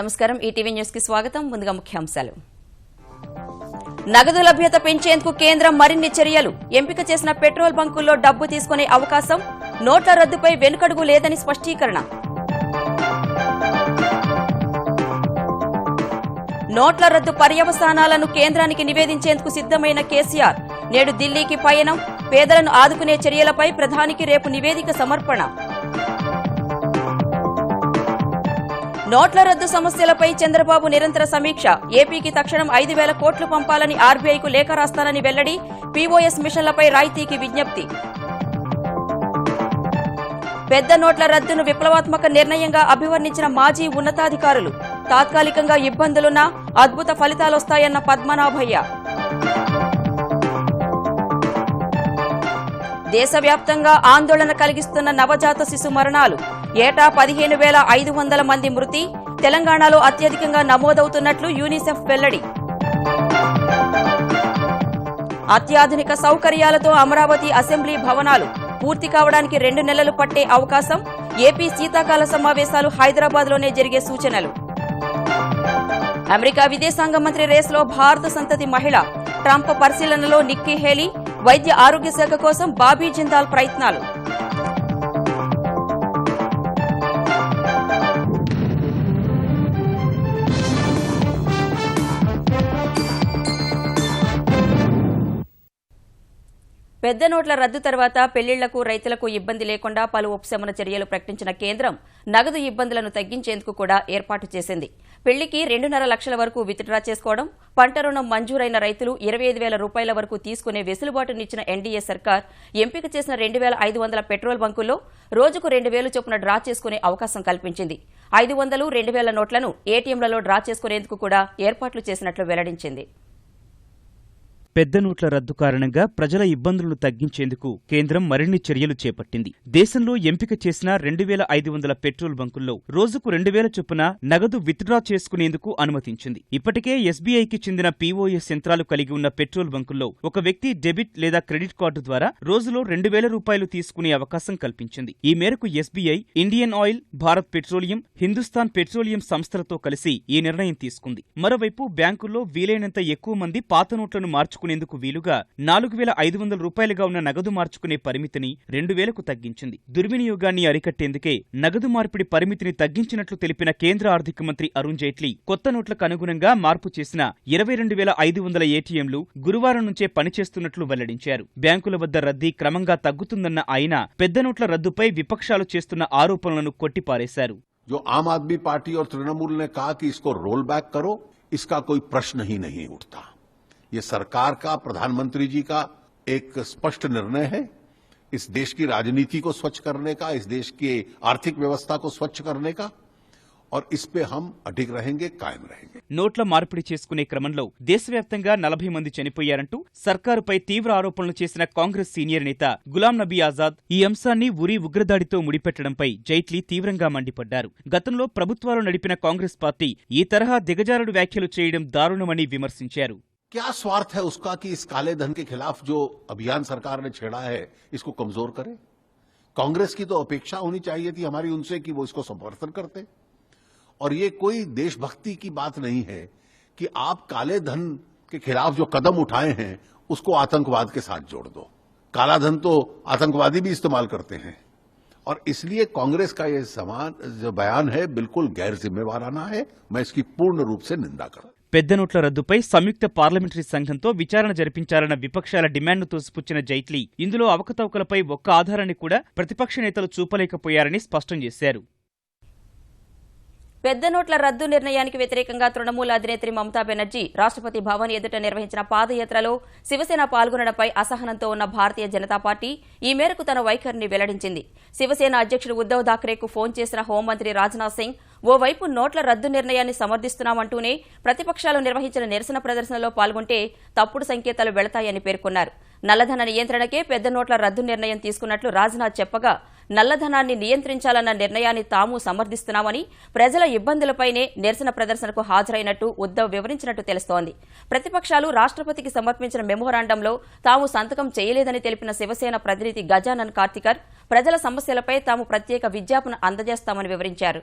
నమస్కారం ETV news కి స్వాగతం ముందుగా ముఖ్యాంశాలు నగదు లభ్యత పెంచేందుకు కేంద్రం మరిన్ని చర్యలు ఎంపిక చేసిన పెట్రోల్ బంకుల్లో డబ్బు తీసుకునే అవకాశం నోట్ల రద్దుపై వెనుకడుగు లేదని స్పష్టీకరణ నోట్ల రద్దు పర్యవసానాలను కేంద్రానికి నివేదించేందుకు సిద్దమైన కేసీఆర్ నేడు ఢిల్లీకి పయనం పేదలను ఆదుకునే చర్యలపై ప్రధానికి రేపు నివేదిక సమర్పణ నోట్ల రద్దు సమస్యలపై చంద్రబాబు నిరంతర సమీక్ష ఏపీకి తక్షణం 5,000 కోట్లు పంపాలని ఆర్బీఐకు లేఖ రాస్తానని వెల్లడి పీఓఎస్ మిషన్లపై రాయితీకి విజ్ఞప్తి పెద్ద నోట్ల రద్దును విప్లవాత్మక నిర్ణయంగా అభివర్ణించిన మాజీ ఉన్నతాధికారులు తాత్కాలికంగా ఇబ్బందులున్నా అద్భుత ఫలితాలొస్తాయన్న పద్మనాభయ్య దేశవ్యాప్తంగా ఆందోళన కలిగిస్తున్న నవజాత శిశు మరణాలు ఏటా 15,500 మంది మృతి తెలంగాణలో అత్యధికంగా నమోదవుతున్నట్లు యూనిసెఫ్ వెల్లడి అత్యాధునిక సౌకర్యాలతో అమరావతి అసెంబ్లీ భవనాలు పూర్తి కావడానికి 2 నెలలు పట్టే అవకాశం ఏపీ శీతాకాల సమావేశాలు హైదరాబాద్లోనే జరిగే సూచనలు అమెరికా విదేశాంగ మంత్రి రేసులో భారత సంతతి మహిళ ట్రంప్ పరిశీలనలో నిక్కీ హేలీ వైద్య ఆరోగ్య శాఖ కోసం బాబీ జిందాల్ ప్రయత్నాలు పెద్ద నోట్ల రద్దు తర్వాత పెళ్లిళ్లకు రైతులకు ఇబ్బంది లేకుండా పలు ఉపశమన చర్యలు ప్రకటించిన కేంద్రం నగదు ఇబ్బందులను తగ్గించేందుకు కూడా ఏర్పాటు చేసింది పెళ్లికి 2.5 లక్షల వరకు విత్డ్రా చేసుకోవడం పంట రుణం మంజూరైన రైతులు 25,000 రూపాయల వరకు తీసుకునే వెసులుబాటునిచ్చిన ఎన్డీఏ సర్కార్ ఎంపిక చేసిన 2,500 పెట్రోల్ బంకుల్లో రోజుకు 2,000 చొప్పున డ్రా చేసుకునే అవకాశం కల్పించింది 500, 2,000 నోట్లను ఏటీఎంలలో డ్రా చేసుకునేందుకు కూడా ఏర్పాట్లు చేసినట్లు వెల్లడించింది పెద్ద నోట్ల రద్దు కారణంగా ప్రజల ఇబ్బందులను తగ్గించేందుకు కేంద్రం మరిన్ని చర్యలు చేపట్టింది దేశంలో ఎంపిక చేసిన 2,500 పెట్రోల్ బంకుల్లో రోజుకు 2,000 చొప్పున నగదు విత్డ్రా చేసుకునేందుకు అనుమతించింది ఇప్పటికే ఎస్బీఐకి చెందిన పీఓఎస్ యంత్రాలు కలిగి ఉన్న పెట్రోల్ బంకుల్లో ఒక వ్యక్తి డెబిట్ లేదా క్రెడిట్ కార్డు ద్వారా రోజులో 2,000 రూపాయలు తీసుకునే అవకాశం కల్పించింది ఈ మేరకు SBI Indian oil Bharat petroleum Hindustan petroleum సంస్థలతో కలిసి ఈ నిర్ణయం తీసుకుంది మరోవైపు బ్యాంకుల్లో వీలైనంత ఎక్కువ మంది పాత నోట్లను మార్చుకునేందుకు వీలుగా 4,500 రూపాయలుగా ఉన్న నగదు మార్చుకునే పరిమితిని 2,000కు తగ్గించింది దుర్వినియోగాన్ని అరికట్టేందుకే నగదు మార్పిడి పరిమితిని తగ్గించినట్లు తెలిపిన కేంద్ర ఆర్థిక మంత్రి అరుణ్ జైట్లీ కొత్త నోట్లకు అనుగుణంగా మార్పు చేసిన 22,500 ఏటీఎంలు గురువారం నుంచే పనిచేస్తున్నట్లు వెల్లడించారు బ్యాంకుల వద్ద రద్దీ క్రమంగా తగ్గుతుందన్న ఆయన పెద్ద నోట్ల రద్దుపై విపక్షాలు చేస్తున్న ఆరోపణలను కొట్టిపారేశారు जो आम आदमी पार्टी और तृणमूल ने कहा कि इसको रोल बैक करो इसका कोई प्रश्न ही नहीं उठता ये सरकार का प्रधानमंत्री जी का एक स्पष्ट निर्णय है इस देश की राजनीति को स्वच्छ करने का इस देश की आर्थिक व्यवस्था को स्वच्छ करने का और इस पे हम अडिग रहेंगे कायम रहेंगे నోట్ల మార్పిడి చేసుకునే క్రమంలో దేశవ్యాప్తంగా 40 మంది చనిపోయారంటూ సర్కారుపై తీవ్ర ఆరోపణలు చేసిన కాంగ్రెస్ సీనియర్ నేత గులాం నబీ ఆజాద్ ఈ అంశాన్ని ఉరి ఉగ్రదాడితో ముడిపెట్టడంపై జైట్లీ తీవ్రంగా మండిపడ్డారు గతంలో ప్రభుత్వాలు నడిపిన కాంగ్రెస్ పార్టీ ఈ తరహా దిగజారుడు వ్యాఖ్యలు చేయడం దారుణమని విమర్శించారు क्या स्वार्थ है उसका कि इस काले धन के खिलाफ जो अभियान सरकार ने छेड़ा है इसको कमजोर करे कांग्रेस की तो अपेक्षा होनी चाहिए थी हमारी उनसे कि वो इसको समर्थन करते और ये कोई देशभक्ति की बात नहीं है कि आप काले धन के खिलाफ जो कदम उठाए हैं उसको आतंकवाद के साथ जोड़ दो काला धन तो आतंकवादी भी इस्तेमाल करते हैं और इसलिए कांग्रेस का ये जो बयान है बिल्कुल गैर जिम्मेवाराना है मैं इसकी पूर्ण रूप से निंदा करता పెద్ద నోట్ల రద్దుపై సంయుక్త పార్లమెంటరీ సంఘంతో విచారణ జరిపించాలన్న విపక్షాల డిమాండ్ను తోసిపుచ్చిన జైట్లీ ఇందులో అవకతవకలపై ఒక్క ఆధారాన్ని కూడా ప్రతిపక్ష నేతలు చూపలేకపోయారని స్పష్టం చేశారు పెద్ద నోట్ల రద్దు నిర్ణయానికి వ్యతిరేకంగా తృణమూల్ అధినేత్రి మమతా బెనర్జీ రాష్ట్రపతి భవన్ ఎదుట నిర్వహించిన పాదయాత్రలో శివసేన పాల్గొనడంపై అసహనంతో ఉన్న భారతీయ జనతా పార్టీ ఈ మేరకు తన వైఖరిని వెల్లడించింది శివసేన అధ్యక్షుడు ఉద్దవ్ థాక్రేకు ఫోన్ చేసిన హోంమంత్రి రాజ్నాథ్ సింగ్ ఓవైపు నోట్ల రద్దు నిర్ణయాన్ని సమర్థిస్తున్నామంటూనే ప్రతిపక్షాలు నిర్వహించిన నిరసన ప్రదర్శనలో పాల్గొంటే తప్పుడు సంకేతాలు వెళతాయని పేర్కొన్నారు నల్లధన నియంత్రణకే పెద్ద నోట్ల రద్దు నిర్ణయం తీసుకున్నట్లు రాజ్నాథ్ చెప్పగా నల్లధనాన్ని నియంత్రించాలన్న నిర్ణయాన్ని తాము సమర్థిస్తున్నామని ప్రజల ఇబ్బందులపైనే నిరసన ప్రదర్శనకు హాజరైనట్టు ఉద్దవ్ వివరించినట్టు తెలుస్తోంది ప్రతిపక్షాలు రాష్ట్రపతికి సమర్పించిన మెమోరాండంలో తాము సంతకం చేయలేదని తెలిపిన శివసేన ప్రతినిధి గజానన్ కార్తికర్ ప్రజల సమస్యలపై తాము ప్రత్యేక విజ్ఞాపన అందజేస్తామని వివరించారు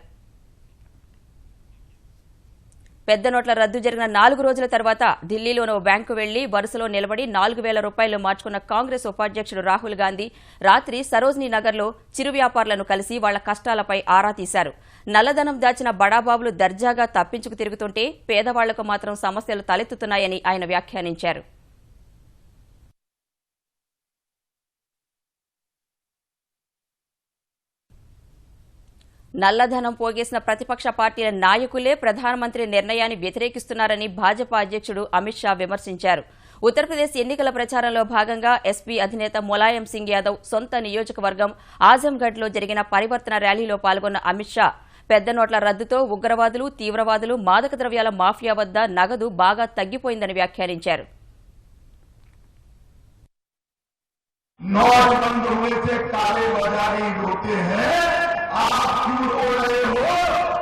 పెద్ద నోట్ల రద్దు జరిగిన 4 రోజుల తర్వాత ఢిల్లీలోని ఓ బ్యాంకు వెళ్లి వరుసలో నిలబడి 4,000 రూపాయలు మార్చుకున్న కాంగ్రెస్ ఉపాధ్యక్షుడు రాహుల్ గాంధీ రాత్రి సరోజినీ నగర్లో చిరు వ్యాపారులను కలిసి వాళ్ల కష్టాలపై ఆరా తీశారు. నల్లధనం దాచిన బడాబాబులు దర్జాగా తప్పించుకు తిరుగుతుంటే పేదవాళ్లకు మాత్రం సమస్యలు తలెత్తుతున్నాయని ఆయన వ్యాఖ్యానించారు. నల్లధనం పోగేసిన ప్రతిపక్ష పార్టీల నాయకులే ప్రధానమంత్రి నిర్ణయాన్ని వ్యతిరేకిస్తున్నారని భాజపా అధ్యక్షుడు అమిత్ షా విమర్శించారు. ఉత్తరప్రదేశ్ ఎన్నికల ప్రచారంలో భాగంగా ఎస్పీ అధినేత ములాయం సింగ్ యాదవ్ సొంత నియోజకవర్గం ఆజంగఢ్లో జరిగిన పరివర్తన ర్యాలీలో పాల్గొన్న అమిత్ షా పెద్ద నోట్ల రద్దుతో ఉగ్రవాదులు, తీవ్రవాదులు, మాదక ద్రవ్యాల మాఫియా వద్ద నగదు బాగా తగ్గిపోయిందని వ్యాఖ్యానించారు. नोट बंद होने से काले बाजारी होते हैं, आप क्यों रो रहे हो?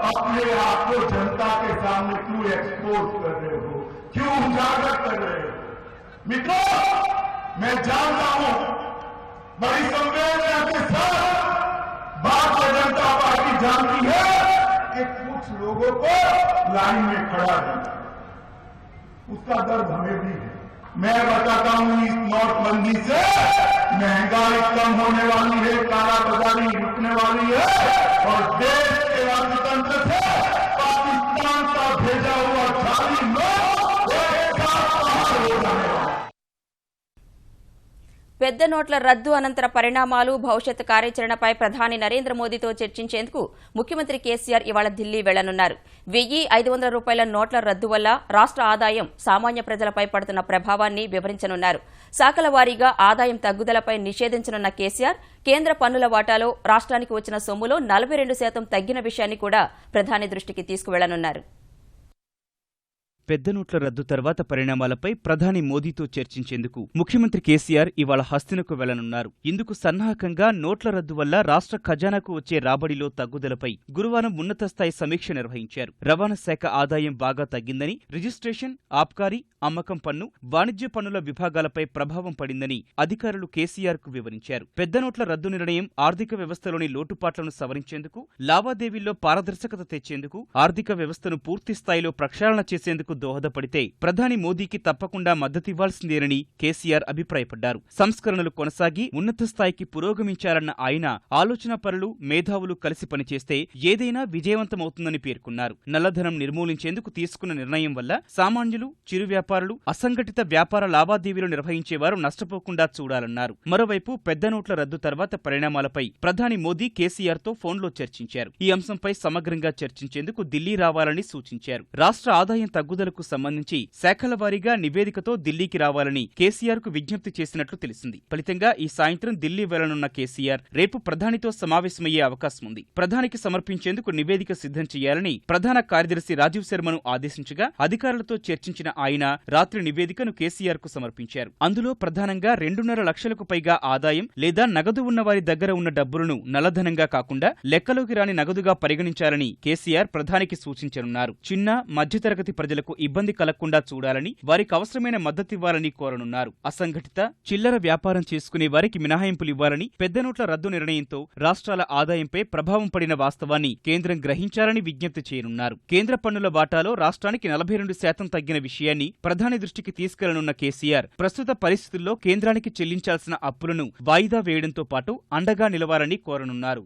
अपने आप को जनता के सामने क्यों एक्सपोज कर रहे हो, क्यों उजागर कर रहे हो? मित्रों, मैं जानता हूं बड़ी संवेदना के साथ भारतीय जनता पार्टी जानती है कि कुछ लोगों को लाइन में खड़ा है, उसका दर्द हमें भी है. मैं बताता हूं, इस नोटबंदी से महंगाई कम होने वाली है, काला बाजारी रुकने वाली है और देश के अर्थतंत्र से पाकिस्तान का भेजा हुआ जाली नोट एक साथ बाहर हो जाने वाला. పెద్ద నోట్ల రద్దు అనంతర పరిణామాలు, భవిష్యత్ కార్యాచరణపై ప్రధాని నరేంద్ర మోదీతో చర్చించేందుకు ముఖ్యమంత్రి కేసీఆర్ ఇవాళ ఢిల్లీ వెళ్లనున్నారు. 1,500 రూపాయల నోట్ల రద్దు వల్ల రాష్ట్ర ఆదాయం, సామాన్య ప్రజలపై పడుతున్న ప్రభావాన్ని వివరించనున్నారు. శాఖల వారీగా ఆదాయం తగ్గుదలపై నిషేధించనున్న కేసీఆర్ కేంద్ర పన్నుల వాటాలో రాష్ట్రానికి వచ్చిన సొమ్ములో 42% తగ్గిన విషయాన్ని కూడా ప్రధాని దృష్టికి తీసుకువెళ్లనున్నారు. పెద్ద నోట్ల రద్దు తర్వాత పరిణామాలపై ప్రధాని మోదీతో చర్చించేందుకు ముఖ్యమంత్రి కేసీఆర్ ఇవాళ హస్తినకు వెళ్లనున్నారు. ఇందుకు సన్నాహకంగా నోట్ల రద్దు వల్ల రాష్ట్ర ఖజానాకు వచ్చే రాబడిలో తగ్గుదలపై గురువారం ఉన్నతస్థాయి సమీక్ష నిర్వహించారు. రవాణా శాఖ ఆదాయం బాగా తగ్గిందని, రిజిస్ట్రేషన్, ఆబ్కారీ, అమ్మకం పన్ను, వాణిజ్య పన్నుల విభాగాలపై ప్రభావం పడిందని అధికారులు కేసీఆర్ కు వివరించారు. పెద్ద నోట్ల రద్దు నిర్ణయం ఆర్థిక వ్యవస్థలోని లోటుపాట్లను సవరించేందుకు, లావాదేవీల్లో పారదర్శకత తెచ్చేందుకు, ఆర్థిక వ్యవస్థను పూర్తిస్థాయిలో ప్రక్షాళన చేసేందుకు దోహదపడితే ప్రధాని మోదీకి తప్పకుండా మద్దతివ్వాల్సిందేనని కేసీఆర్ అభిప్రాయపడ్డారు. సంస్కరణలు కొనసాగి ఉన్నత స్థాయికి పురోగమించారన్న ఆయన ఆలోచనాపరులు, మేధావులు కలిసి పనిచేస్తే ఏదైనా విజయవంతమవుతుందని పేర్కొన్నారు. నల్లధనం నిర్మూలించేందుకు తీసుకున్న నిర్ణయం వల్ల సామాన్యులు, చిరు వ్యాపారులు, అసంఘటిత వ్యాపార లావాదేవీలు నిర్వహించేవారు నష్టపోకుండా చూడాలన్నారు. మరోవైపు పెద్ద నోట్ల రద్దు తర్వాత పరిణామాలపై ప్రధాని మోదీ కేసీఆర్ తో ఫోన్లో చర్చించారు. ఈ అంశంపై సమగ్రంగా చర్చించేందుకు ఢిల్లీ రావాలని సూచించారు. రాష్ట్ర ఆదాయం తగ్గుదలకు సంబంధించి శాఖల వారీగా నివేదికతో ఢిల్లీకి రావాలని కేసీఆర్ కు విజ్ఞప్తి చేసినట్లు తెలిసింది. ఫలితంగా ఈ సాయంత్రం ఢిల్లీ వెళ్లనున్న కేసీఆర్ రేపు ప్రధానితో సమావేశమయ్యే అవకాశం ఉంది. ప్రధానికి సమర్పించేందుకు నివేదిక సిద్ధం చేయాలని ప్రధాన కార్యదర్శి రాజీవ్ శర్మను ఆదేశించగా అధికారులతో చర్చించిన ఆయన రాత్రి నివేదికను కేసీఆర్ కు సమర్పించారు. అందులో ప్రధానంగా 2.5 లక్షలకు పైగా ఆదాయం లేదా నగదు ఉన్న వారి దగ్గర ఉన్న డబ్బులను నల్లధనంగా కాకుండా లెక్కలోకి రాని నగదుగా పరిగణించాలని కేసీఆర్ ప్రధానికి సూచించనున్నారు. చిన్న, మధ్యతరగతి ప్రజలకు ఇబ్బంది కలగకుండా చూడాలని, వారికి అవసరమైన మద్దతివ్వాలని కోరనున్నారు. అసంఘటిత, చిల్లర వ్యాపారం చేసుకునే వారికి మినహాయింపులివ్వాలని, పెద్ద నోట్ల రద్దు నిర్ణయంతో రాష్ట్రాల ఆదాయంపై ప్రభావం పడిన వాస్తవాన్ని కేంద్రం గ్రహించాలని విజ్ఞప్తి చేయనున్నారు. కేంద్ర పన్నుల వాటాలో రాష్ట్రానికి 42% తగ్గిన విషయాన్ని ప్రధాని దృష్టికి తీసుకెళ్లనున్న కేసీఆర్ ప్రస్తుత పరిస్థితుల్లో కేంద్రానికి చెల్లించాల్సిన అప్పులను వాయిదా వేయడంతో పాటు అండగా నిలవాలని కోరనున్నారు.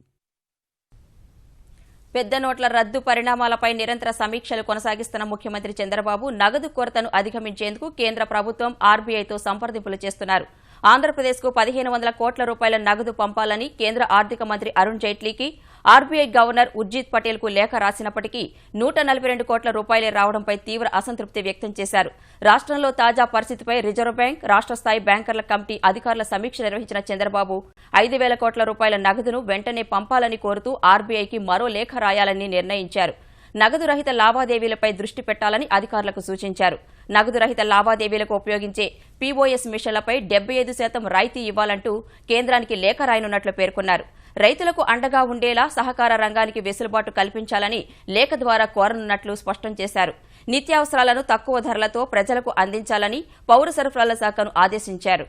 పెద్ద నోట్ల రద్దు పరిణామాలపై నిరంతర సమీక్షలు కొనసాగిస్తున్న ముఖ్యమంత్రి చంద్రబాబు నగదు కొరతను అధిగమించేందుకు కేంద్ర ప్రభుత్వం ఆర్బీఐతో సంప్రదింపులు చేస్తున్నారు. ఆంధ్రప్రదేశ్కు 1,500 కోట్ల రూపాయల నగదు పంపాలని కేంద్ర ఆర్థిక మంత్రి అరుణ్ జైట్లీకి ఆర్బీఐ గవర్నర్ ఉర్జిత్ పటేల్ కు లేఖ రాసినప్పటికీ 142 కోట్ల రూపాయలే రావడంపై తీవ్ర అసంతృప్తి వ్యక్తం చేశారు. రాష్ట్రంలో తాజా పరిస్థితిపై రిజర్వ్ బ్యాంక్, రాష్ట్ర స్థాయి బ్యాంకర్ల కమిటీ అధికారుల సమీక్ష నిర్వహించిన చంద్రబాబు 5,000 కోట్ల రూపాయల నగదును వెంటనే పంపాలని కోరుతూ ఆర్బీఐకి మరో లేఖ రాయాలని నిర్ణయించారు. నగదు రహిత లావాదేవీలపై దృష్టి పెట్టాలని అధికారులకు సూచించారు. నగదు రహిత లావాదేవీలకు ఉపయోగించే పీఓఎస్ మిషన్లపై 75% రాయితీ ఇవ్వాలంటూ కేంద్రానికి లేఖ రాయనున్నట్లు పేర్కొన్నారు. రైతులకు అండగా ఉండేలా సహకార రంగానికి వెసులుబాటు కల్పించాలని లేఖ ద్వారా కోరనున్నట్లు స్పష్టం చేశారు. నిత్యావసరాలను తక్కువ ధరలతో ప్రజలకు అందించాలని పౌర సరఫరాల శాఖను ఆదేశించారు.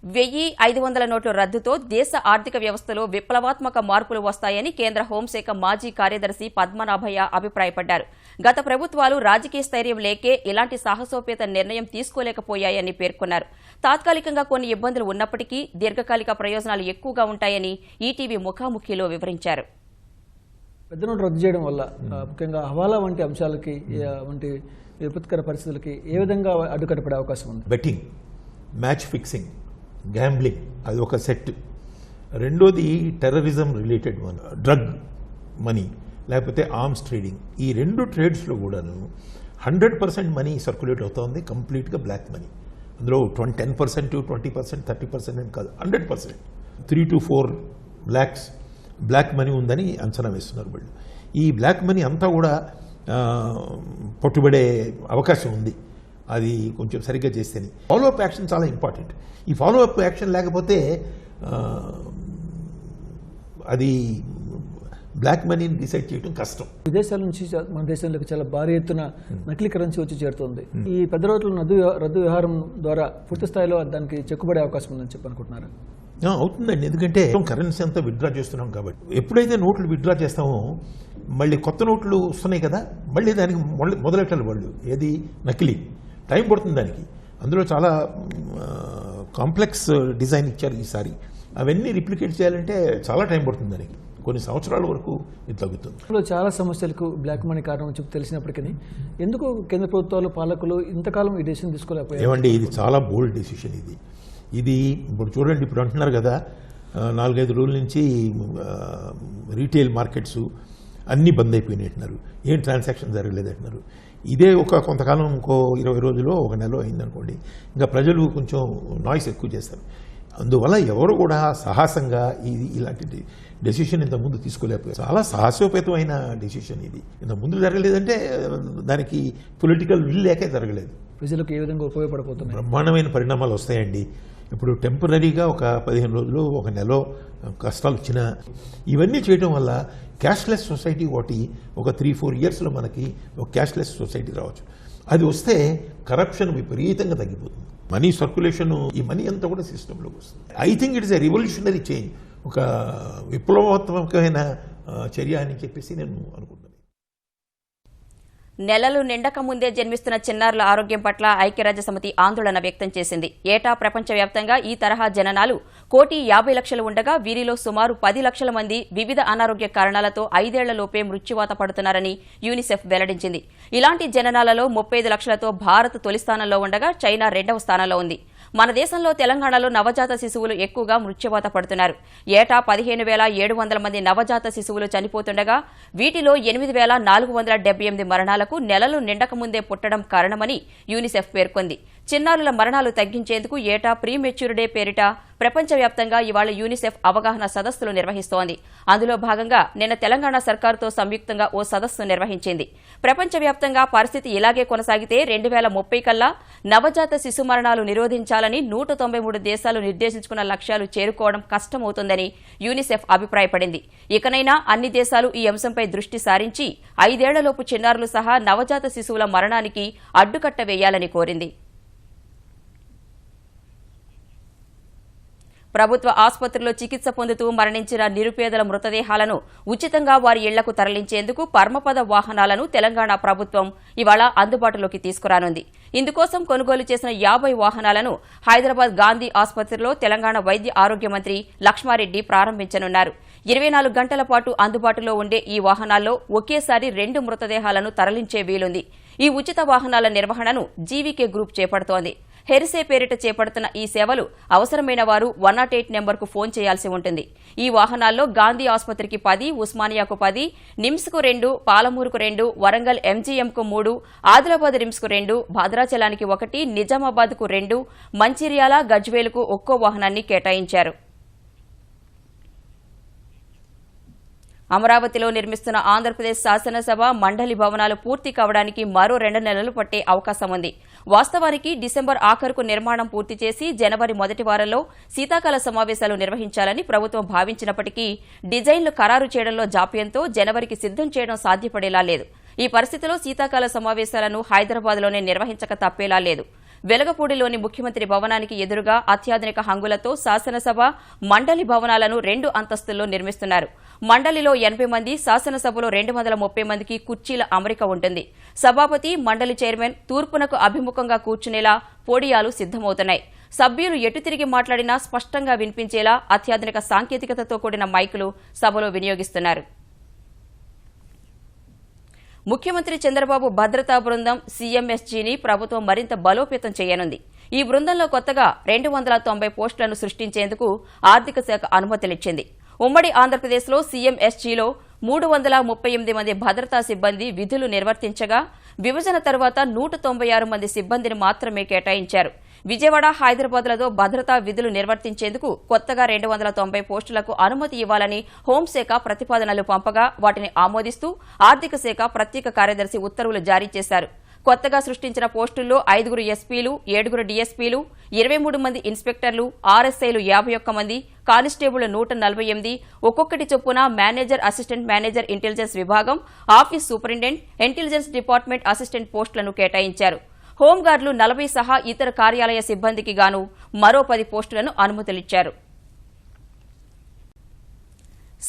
1,500 నోట్ల రద్దుతో దేశ ఆర్థిక వ్యవస్థలో విప్లవాత్మక మార్పులు వస్తాయని కేంద్ర హోంశాఖ మాజీ కార్యదర్శి పద్మనాభయ్య అభిప్రాయపడ్డారు. గత ప్రభుత్వాలు రాజకీయ స్థైర్యం లేకే ఇలాంటి సాహసోపేత నిర్ణయం తీసుకోలేకపోయాయని పేర్కొన్నారు. తాత్కాలికంగా కొన్ని ఇబ్బందులు ఉన్నప్పటికీ దీర్ఘకాలిక ప్రయోజనాలు ఎక్కువగా ఉంటాయని ఈటీవీ ముఖాముఖిలో వివరించారు. పెద్ద నోటు రద్దు చేయడం వల్ల ముఖ్యంగా హవాలా వంటి అంశాలకి వంటి విపత్కర పరిస్థితులకి ఏ విధంగా అడ్డుకట్టపడే అవకాశం ఉంది? బెట్టింగ్, మ్యాచ్ ఫిక్సింగ్, గ్యాంబ్లింగ్ అది ఒక సెట్. రెండోది టెర్రరిజం రిలేటెడ్ డ్రగ్ మనీ లేకపోతే ఆర్మ్స్ ట్రేడింగ్. ఈ రెండు ట్రేడ్స్లో కూడాను 100% మనీ సర్క్యులేట్ అవుతోంది, కంప్లీట్గా బ్లాక్ మనీ. అందులో 10%, 20%, 30% అని కాదు, 100%. 3 to 4 lakhs బ్లాక్ మనీ ఉందని అంచనా వేస్తున్నారు వాళ్ళు. ఈ బ్లాక్ మనీ అంతా కూడా పట్టుబడే అవకాశం ఉంది. అది కొంచెం సరిగ్గా చేస్తేనే. ఫాలో అప్ యాక్షన్ చాలా ఇంపార్టెంట్. ఈ ఫాలో అప్ యాక్షన్ లేకపోతే అది బ్లాక్ మనీని డిసైడ్ చేయడం కష్టం. విదేశాల నుంచి మన దేశంలోకి చాలా భారీ ఎత్తున నకిలీ కరెన్సీ వచ్చి చేరుతుంది. ఈ పెద్ద నోట్ల రద్దు వ్యవహారం ద్వారా పూర్తి స్థాయిలో దానికి చెక్కుబడే అవకాశం ఉందని చెప్పి అనుకుంటున్నారు. అవుతుందండి, ఎందుకంటే కరెన్సీ అంతా విత్డ్రా చేస్తున్నాం కాబట్టి. ఎప్పుడైతే నోట్లు విత్డ్రా చేస్తామో మళ్ళీ కొత్త నోట్లు వస్తున్నాయి కదా, మళ్ళీ దానికి మొదలెట్టాలి వాళ్ళు. ఏది నకిలీ టైం పడుతుంది దానికి. అందులో చాలా కాంప్లెక్స్ డిజైన్ ఇచ్చారు ఈసారి. అవన్నీ రిప్లికేట్ చేయాలంటే చాలా టైం పడుతుంది దానికి. కొన్ని సంవత్సరాల వరకు ఇది తగ్గుతుంది. చాలా సమస్యలకు బ్లాక్ మనీ కారణం చెప్పి తెలిసినప్పటికీ ఎందుకు కేంద్ర ప్రభుత్వాలు పాలకులు ఇంతకాలం ఈ డెసిషన్ తీసుకోలేకపోయారు? ఏమండి, ఇది చాలా బోల్డ్ డెసిషన్. ఇది ఇప్పుడు చూడండి, ఇప్పుడు అంటున్నారు కదా 4-5 రోజుల నుంచి రీటైల్ మార్కెట్స్ అన్నీ బంద్ అయిపోయినాయి అంటున్నారు. ఏం ట్రాన్సాక్షన్ జరగలేదంటున్నారు. ఇదే కొంతకాలం ఇంకో 20 రోజులు 1 నెల అయిందనుకోండి, ఇంకా ప్రజలు కొంచెం నాయిస్ ఎక్కువ చేస్తారు. అందువల్ల ఎవరు కూడా సాహసంగా ఇలాంటి డెసిషన్ ఇంతకుముందు తీసుకోలేకపోయారు. చాలా సాహసోపేతమైన డెసిషన్ ఇది. ఇంతకుముందు జరగలేదంటే దానికి పొలిటికల్ విల్ లేకే జరగలేదు. ప్రజలకు ఏ విధంగా ఉపయోగపడబోతున్నాయి? బ్రహ్మాండమైన పరిణామాలు వస్తాయండి. ఇప్పుడు టెంపరీగా ఒక 15 రోజులు 1 నెల కష్టాలు వచ్చినా ఇవన్నీ చేయడం వల్ల క్యాష్లెస్ సొసైటీ ఒక 3-4 ఇయర్స్లో మనకి ఒక క్యాష్లెస్ సొసైటీ రావచ్చు. అది వస్తే కరప్షన్ విపరీతంగా తగ్గిపోతుంది. మనీ సర్క్యులేషన్, ఈ మనీ అంతా కూడా సిస్టంలోకి వస్తుంది. I think it's a revolutionary change, ఒక విప్లవాత్మకమైన చర్య అని చెప్పేసి నేను అనుకుంటున్నాను. నెలలు నిండక ముందే జన్మిస్తున్న చిన్నారుల ఆరోగ్యం పట్ల ఐక్యరాజ్యసమితి ఆందోళన వ్యక్తం చేసింది. ఏటా ప్రపంచవ్యాప్తంగా ఈ తరహా జననాలు 1,50,00,000 ఉండగా వీరిలో సుమారు 10 లక్షల మంది వివిధ అనారోగ్య కారణాలతో 5 ఏళ్లలోపే మృత్యువాత పడుతున్నారని యూనిసెఫ్ వెల్లడించింది. ఇలాంటి జననాలలో 35 లక్షలతో భారత్ తొలి స్థానంలో ఉండగా చైనా 2వ స్థానంలో ఉంది. మన దేశంలో తెలంగాణలో నవజాత శిశువులు ఎక్కువగా మృత్యువాత పడుతున్నారు. ఏటా 15,700 మంది నవజాత శిశువులు చనిపోతుండగా వీటిలో 8,478 మరణాలకు నెలలు నిండక ముందే పుట్టడం కారణమని యూనిసెఫ్ పేర్కొంది. చిన్నారుల మరణాలు తగ్గించేందుకు ఏటా ప్రీమెచ్యూర్ డే పేరిట ప్రపంచవ్యాప్తంగా ఇవాళ యూనిసెఫ్ అవగాహన సదస్సులు నిర్వహిస్తోంది. అందులో భాగంగా నిన్న తెలంగాణ సర్కారుతో సంయుక్తంగా ఓ సదస్సు నిర్వహించింది. ప్రపంచవ్యాప్తంగా పరిస్థితి ఇలాగే కొనసాగితే 2030 కల్లా నవజాత శిశు మరణాలు నిరోధించాలని 193 దేశాలు నిర్దేశించుకున్న లక్ష్యాలు చేరుకోవడం కష్టమవుతుందని యూనిసెఫ్ అభిప్రాయపడింది. ఇకనైనా అన్ని దేశాలు ఈ అంశంపై దృష్టి సారించి 5 ఏళ్లలోపు చిన్నారులు సహా నవజాత శిశువుల మరణానికి అడ్డుకట్ట వేయాలని కోరింది. ప్రభుత్వ ఆసుపత్రిలో చికిత్స పొందుతూ మరణించిన నిరుపేదల మృతదేహాలను ఉచితంగా వారి ఇళ్లకు తరలించేందుకు పరమపద వాహనాలను తెలంగాణ ప్రభుత్వం ఇవాళ అందుబాటులోకి తీసుకురానుంది. ఇందుకోసం కొనుగోలు చేసిన 50 వాహనాలను హైదరాబాద్ గాంధీ ఆసుపత్రిలో తెలంగాణ వైద్య ఆరోగ్య మంత్రి లక్ష్మారెడ్డి ప్రారంభించనున్నారు. 24 గంటల పాటు అందుబాటులో ఉండే ఈ వాహనాల్లో ఒకేసారి 2 మృతదేహాలను తరలించే వీలుంది. ఈ ఉచిత వాహనాల నిర్వహణను జీవీకే గ్రూప్ చేపడుతోంది. హెరిసే పేరిట చేపడుతున్న ఈ సేవలు అవసరమైన వారు 108 నెంబర్కు ఫోన్ చేయాల్సి ఉంటుంది. ఈ వాహనాల్లో గాంధీ ఆసుపత్రికి 10, ఉస్మానియాకు 10, నిమ్స్కు 2, పాలమూరుకు 2, వరంగల్ ఎంజీఎంకు 3, ఆదిలాబాద్ రిమ్స్కు 2, భద్రాచలానికి 1, నిజామాబాద్కు 2, మంచిర్యాల, గజ్వేలుకు ఒక్కో వాహనాన్ని కేటాయించారు. అమరావతిలో నిర్మిస్తున్న ఆంధ్రప్రదేశ్ శాసనసభ మండలి భవనాలు పూర్తి కావడానికి మరో 2 నెలలు పట్టే అవకాశం ఉంది. వాస్తవానికి డిసెంబర్ ఆఖరుకు నిర్మాణం పూర్తి చేసి జనవరి మొదటి వారంలో శీతాకాల సమావేశాలు నిర్వహించాలని ప్రభుత్వం భావించినప్పటికీ డిజైన్లు ఖరారు చేయడంలో జాప్యంతో జనవరికి సిద్దం చేయడం సాధ్యపడేలా లేదు. ఈ పరిస్థితిలో శీతాకాల సమావేశాలను హైదరాబాద్లోనే నిర్వహించక తప్పేలా లేదు. వెలగపూడిలోని ముఖ్యమంత్రి భవనానికి ఎదురుగా అత్యాధునిక హంగులతో శాసనసభ, మండలి భవనాలను 2 అంతస్తుల్లో నిర్మిస్తున్నారు. మండలిలో 80 మంది, శాసనసభలో 230 మందికి కుర్చీల అమరిక ఉంటుంది. సభాపతి, మండలి చైర్మన్ తూర్పునకు అభిముఖంగా కూర్చునేలా పోడియాలు సిద్దమవుతున్నాయి. సభ్యులు ఎటు తిరిగి మాట్లాడినా స్పష్టంగా వినిపించేలా అత్యాధునిక సాంకేతికతతో కూడిన మైకులు సభలో వినియోగిస్తున్నారు. ముఖ్యమంత్రి చంద్రబాబు భద్రతా బృందం సీఎంఎస్జీని ప్రభుత్వం మరింత బలోపేతం చేయనుంది. ఈ బృందంలో కొత్తగా 290 పోస్టులను సృష్టించేందుకు ఆర్థిక శాఖ అనుమతులిచ్చింది. ఉమ్మడి ఆంధ్రప్రదేశ్లో సీఎంఎస్జీలో 338 మంది భద్రతా సిబ్బంది విధులు నిర్వర్తించగా విభజన తర్వాత 196 మంది సిబ్బందిని మాత్రమే కేటాయించారు. విజయవాడ, హైదరాబాద్లతో భద్రతా విధులు నిర్వర్తించేందుకు కొత్తగా 290 పోస్టులకు అనుమతి ఇవ్వాలని హోంశాఖ ప్రతిపాదనలు పంపగా వాటిని ఆమోదిస్తూ ఆర్థిక శాఖ ప్రత్యేక కార్యదర్శి ఉత్తర్వులు జారీ చేశారు. కొత్తగా సృష్టించిన పోస్టుల్లో 5 ఎస్పీలు, 7 డీఎస్పీలు, 23 మంది ఇన్స్పెక్టర్లు, ఆర్ఎస్ఐలు 51 మంది, కానిస్టేబుల్ 148, ఒక్కొక్కటి చొప్పున మేనేజర్, అసిస్టెంట్ మేనేజర్ ఇంటెలిజెన్స్ విభాగం, office superintendent, intelligence department assistant పోస్టులను కేటాయించారు. హోంగార్డులు 40 సహా ఇతర కార్యాలయ సిబ్బందికి గాను మరో 10 పోస్టులను అనుమతులిచ్చారు.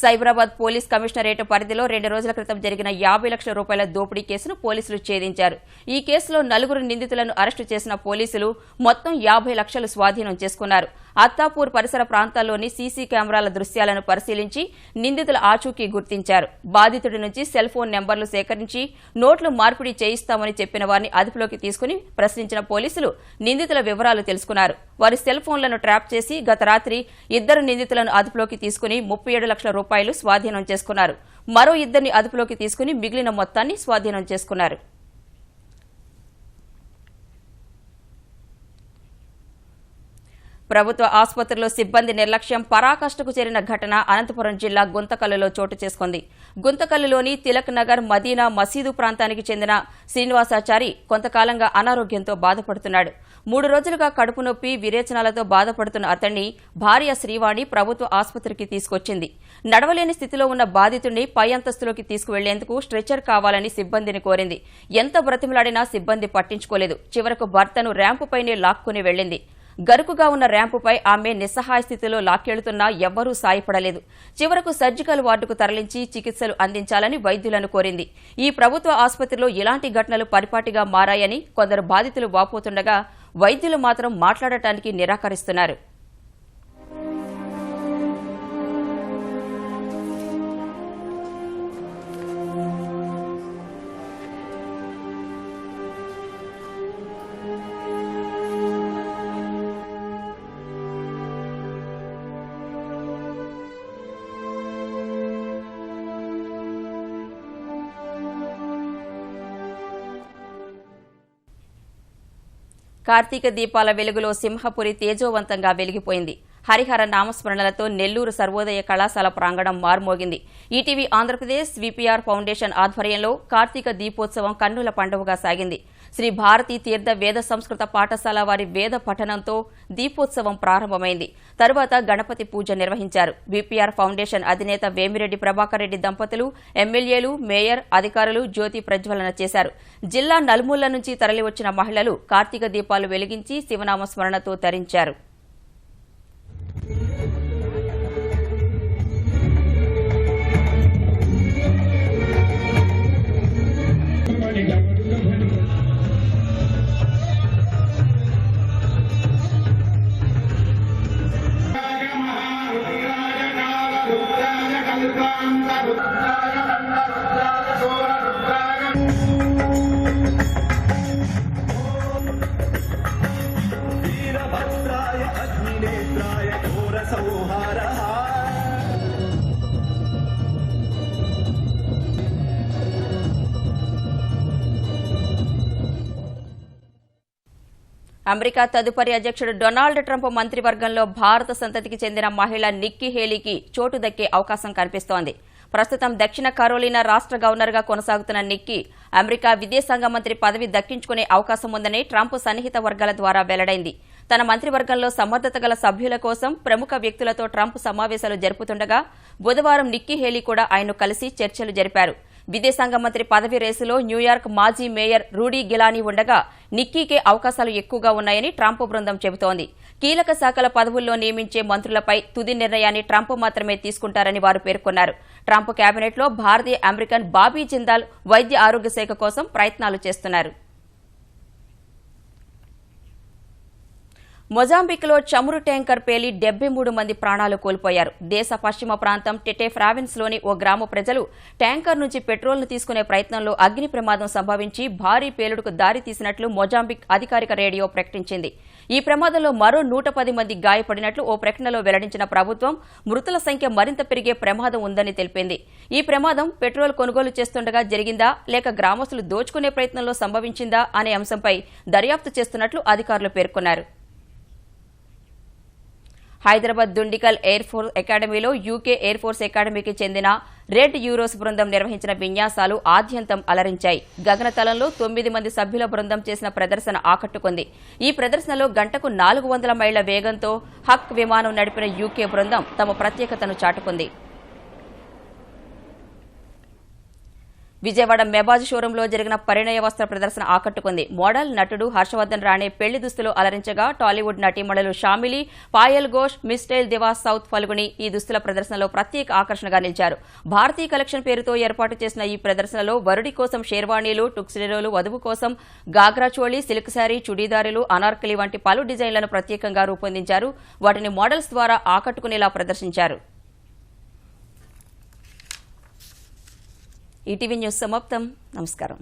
సైబరాబాద్ పోలీస్ కమిషనరేట్ పరిధిలో 2 రోజుల క్రితం జరిగిన 50 లక్షల రూపాయల దోపిడీ కేసును పోలీసులు ఛేదించారు. ఈ కేసులో 4 నిందితులను అరెస్టు చేసిన పోలీసులు మొత్తం 50 లక్షలు స్వాధీనం చేసుకున్నారు. అత్తాపూర్ పరిసర ప్రాంతాల్లోని సీసీ కెమెరాల దృశ్యాలను పరిశీలించి నిందితుల ఆచూకీ గుర్తించారు. బాధితుడి నుంచి సెల్ ఫోన్ నెంబర్లు సేకరించి నోట్లు మార్పిడి చేయిస్తామని చెప్పిన వారిని అదుపులోకి తీసుకుని ప్రశ్నించిన పోలీసులు నిందితుల వివరాలు తెలుసుకున్నారు. వారి సెల్ ఫోన్లను ట్రాప్ చేసి గత రాత్రి 2 నిందితులను అదుపులోకి తీసుకుని 37 లక్షల రూపాయలు స్వాధీనం చేసుకున్నారు. మరో 2ని అదుపులోకి తీసుకుని మిగిలిన మొత్తాన్ని స్వాధీనం చేసుకున్నారు. ప్రభుత్వ ఆసుపత్రిలో సిబ్బంది నిర్లక్ష్యం పరాకాష్ఠకు చేరిన ఘటన అనంతపురం జిల్లా గుంతకల్లులో చోటు చేసుకుంది. గుంతకల్లులోని తిలక్ నగర్ మదీనా మసీదు ప్రాంతానికి చెందిన శ్రీనివాసాచారి కొంతకాలంగా అనారోగ్యంతో బాధపడుతున్నాడు. 3 రోజులుగా కడుపు నొప్పి, విరేచనాలతో బాధపడుతున్న అతన్ని భార్య శ్రీవాణి ప్రభుత్వ ఆసుపత్రికి తీసుకొచ్చింది. నడవలేని స్థితిలో ఉన్న బాధితుడిని పై అంతస్తులోకి తీసుకువెళ్లేందుకు స్ట్రెచర్ కావాలని సిబ్బందిని కోరింది. ఎంత బ్రతిమలాడినా సిబ్బంది పట్టించుకోలేదు. చివరకు భర్తను ర్యాంపుపైనే లాక్కుని వెళ్లింది. గరుకుగా ఉన్న ర్యాంపుపై ఆమె నిస్సహాయ స్థితిలో లాక్కెళ్తున్నా ఎవ్వరూ సాయపడలేదు. చివరకు సర్జికల్ వార్డుకు తరలించి చికిత్సలు అందించాలని వైద్యులను కోరింది. ఈ ప్రభుత్వ ఆసుపత్రిలో ఇలాంటి ఘటనలు పరిపాటిగా మారాయని కొందరు బాధితులు వాపోతుండగా వైద్యులు మాత్రం మాట్లాడటానికి నిరాకరిస్తున్నారు. కార్తీక దీపాల వెలుగులో సింహపురి తేజోవంతంగా వెలిగిపోయింది. హరిహర నామస్మరణలతో నెల్లూరు సర్వోదయ కళాశాల ప్రాంగణం మార్మోగింది. ఈటీవీ ఆంధ్రప్రదేశ్, విపిఆర్ ఫౌండేషన్ ఆధ్వర్యంలో కార్తీక దీపోత్సవం కన్నుల పండుగగా సాగింది. శ్రీ భారతీ తీర్థ వేద సంస్కృత పాఠశాల వారి వేద పఠనంతో దీపోత్సవం ప్రారంభమైంది. తరువాత గణపతి పూజ నిర్వహించారు. విపిఆర్ ఫౌండేషన్ అధినేత వేమిరెడ్డి ప్రభాకర్ రెడ్డి దంపతులు, ఎమ్మెల్యేలు, మేయర్, అధికారులు జ్యోతి ప్రజ్వలన చేశారు. జిల్లా నలుమూల నుంచి తరలివచ్చిన మహిళలు కార్తీక దీపాలు వెలిగించి శివనామ స్మరణతో తరించారు. అమెరికా తదుపరి అధ్యక్షుడు డొనాల్డ్ ట్రంప్ మంత్రివర్గంలో భారత సంతతికి చెందిన మహిళ నిక్కీ హేలీకి చోటు దక్కే అవకాశం కనిపిస్తోంది. ప్రస్తుతం దక్షిణ కరోలినా రాష్ట్ర గవర్నర్గా కొనసాగుతున్న నిక్కీ అమెరికా విదేశాంగ మంత్రి పదవి దక్కించుకునే అవకాశం ఉందని ట్రంప్ సన్నిహిత వర్గాల ద్వారా వెల్లడైంది. తన మంత్రివర్గంలో సమర్థత గల సభ్యుల కోసం ప్రముఖ వ్యక్తులతో ట్రంప్ సమావేశాలు జరుపుతుండగా బుధవారం నిక్కీ హేలీ కూడా ఆయన్ను కలిసి చర్చలు జరిపారు. విదేశాంగ మంత్రి పదవి రేసులో న్యూయార్క్ మాజీ మేయర్ రూడీ గిలానీ ఉండగా నిక్కీకే అవకాశాలు ఎక్కువగా ఉన్నాయని ట్రంప్ బృందం చెబుతోంది. కీలక శాఖల పదవుల్లో నియమించే మంత్రులపై తుది నిర్ణయాన్ని ట్రంప్ మాత్రమే తీసుకుంటారని వారు పేర్కొన్నారు. ట్రంప్ కేబినెట్లో భారతీయ అమెరికన్ బాబీ జిందాల్ వైద్య ఆరోగ్య శాఖ కోసం ప్రయత్నాలు చేస్తున్నారు. మొజాంబిక్లో చమురు ట్యాంకర్ పేలి 73 మంది ప్రాణాలు కోల్పోయారు. దేశ పశ్చిమ ప్రాంతం టెటే ప్రావిన్స్లోని ఓ గ్రామ ప్రజలు ట్యాంకర్ నుంచి పెట్రోల్ను తీసుకునే ప్రయత్నంలో అగ్ని ప్రమాదం సంభవించి భారీ పేలుడుకు దారి తీసినట్లు మొజాంబిక్ అధికారిక రేడియో ప్రకటించింది. ఈ ప్రమాదంలో మరో 110 మంది గాయపడినట్లు ఓ ప్రకటనలో వెల్లడించిన ప్రభుత్వం మృతుల సంఖ్య మరింత పెరిగే ప్రమాదం ఉందని తెలిపింది. ఈ ప్రమాదం పెట్రోల్ కొనుగోలు చేస్తుండగా జరిగిందా లేక గ్రామస్తులు దోచుకునే ప్రయత్నంలో సంభవించిందా అనే అంశంపై దర్యాప్తు చేస్తున్నట్లు అధికారులు పేర్కొన్నారు. హైదరాబాద్ దుండికల్ ఎయిర్ ఫోర్స్ అకాడమీలో యూకే ఎయిర్ ఫోర్స్ అకాడమీకి చెందిన రెడ్ యూరోస్ బృందం నిర్వహించిన విన్యాసాలు ఆద్యంతం అలరించాయి. గగనతలంలో 9 మంది సభ్యుల బృందం చేసిన ప్రదర్శన ఆకట్టుకుంది. ఈ ప్రదర్శనలో గంటకు 400 మైళ్ల వేగంతో హక్ విమానం నడిపిన యూకే బృందం తమ ప్రత్యేకతను చాటుకుంది. విజయవాడ మెబాజ్ షోరూంలో జరిగిన పరిణయ వస్త్ర ప్రదర్శన ఆకట్టుకుంది. మోడల్ నటుడు హర్షవర్ధన్ రాణే పెళ్లి దుస్తులు అలరించగా టాలీవుడ్ నటీమణులు షామిలి, పాయల్ ఘోష్, మిస్టైల్ దివాస్ సౌత్ ఫల్గుని ఈ దుస్తుల ప్రదర్శనలో ప్రత్యేక ఆకర్షణగా నిలిచారు. భారతీయ కలెక్షన్ పేరుతో ఏర్పాటు చేసిన ఈ ప్రదర్శనలో వరుడి కోసం షేర్వాణీలు, టుక్సిడోలు, వధువు కోసం గాగ్రా చోళీ, సిల్క్ శారీ, చుడీదారులు, అనార్కలి వంటి పలు డిజైన్లను ప్రత్యేకంగా రూపొందించారు. వాటిని మోడల్స్ ద్వారా ఆకట్టుకునేలా ప్రదర్శించారు. ఈటీవీ న్యూస్ సమాప్తం. నమస్కారం.